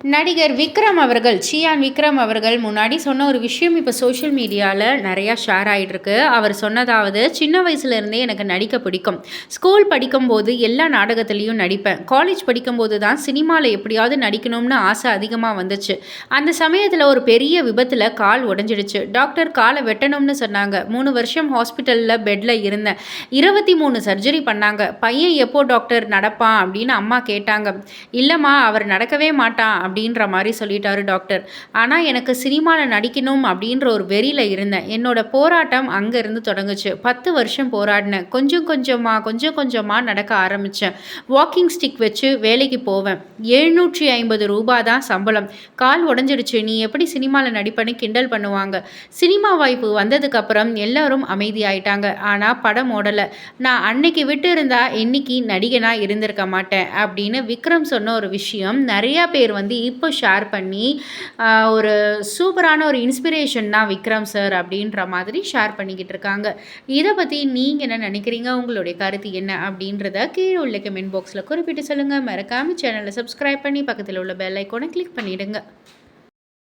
நடிகர் விக்ரம் அவர்கள், சியான் விக்ரம் அவர்கள் முன்னாடி சொன்ன ஒரு விஷயம் இப்போ சோஷியல் மீடியால நெறையா ஷேர் ஆயிட்டிருக்கு. அவர் சொன்னதாவது, "சின்ன வயசுலேருந்தே எனக்கு நடிக்க பிடிக்கும். ஸ்கூல் படிக்கும்போது எல்லா நாடகத்திலயும் நடிப்பேன். காலேஜ் படிக்கும்போது தான் சினிமால எப்படியாவது நடிக்கணும்னு ஆசை அதிகமா வந்துச்சு. அந்த சமயத்தில ஒரு பெரிய விபத்துல கால் உடைஞ்சிடுச்சு. டாக்டர் கால வெட்டணும்னு சொன்னாங்க. 3 வருஷம் ஹாஸ்பிட்டல்ல பெட்ல இருந்தேன். 23 சர்ஜரி பண்ணாங்க. பையன் எப்போ டாக்டர் நடப்பான் அப்படின்னு அம்மா கேட்டாங்க. இல்லம்மா அவர் நடக்கவே மாட்டான் அப்படின்ற மாதிரி சொல்லிட்டாரு டாக்டர். ஆனால் எனக்கு சினிமாவில் நடிக்கணும் அப்படின்ற ஒரு வெறியில் இருந்தேன். என்னோட போராட்டம் அங்கேருந்து தொடங்குச்சு. 10 வருஷம் போராடினேன். கொஞ்சம் கொஞ்சமாக நடக்க ஆரம்பித்தேன். வாக்கிங் ஸ்டிக் வச்சு வேலைக்கு போவேன். 750 ரூபா தான் சம்பளம். கால் உடஞ்சிடுச்சு, நீ எப்படி சினிமாவில் நடிப்பேன்னு கிண்டல் பண்ணுவாங்க. சினிமா வாய்ப்பு வந்ததுக்கப்புறம் எல்லாரும் அமைதியாயிட்டாங்க. ஆனால் படம் ஓடலை. நான் அன்னைக்கு விட்டு இருந்தா இன்னைக்கு நடிகனாக இருந்திருக்க மாட்டேன் அப்படின்னு விக்ரம் சொன்ன ஒரு விஷயம் நிறையா பேர் இப்போ ஷேர் பண்ணி ஒரு சூப்பரான ஒரு இன்ஸ்பிரேஷன் தான் விக்ரம் சார் அப்படின்ற மாதிரி ஷேர் பண்ணிக்கிட்டு இருக்காங்க. இதை பற்றி நீங்கள் என்ன நினைக்கிறீங்க? உங்களுடைய கருத்து என்ன அப்படின்றத கீழே உள்ள கமெண்ட் பாக்ஸில் குறிப்பிட்டு சொல்லுங்கள். மறக்காமல் சேனலை சப்ஸ்கிரைப் பண்ணி பக்கத்தில் உள்ள பெல் ஐக்கானை கிளிக் பண்ணிவிடுங்க.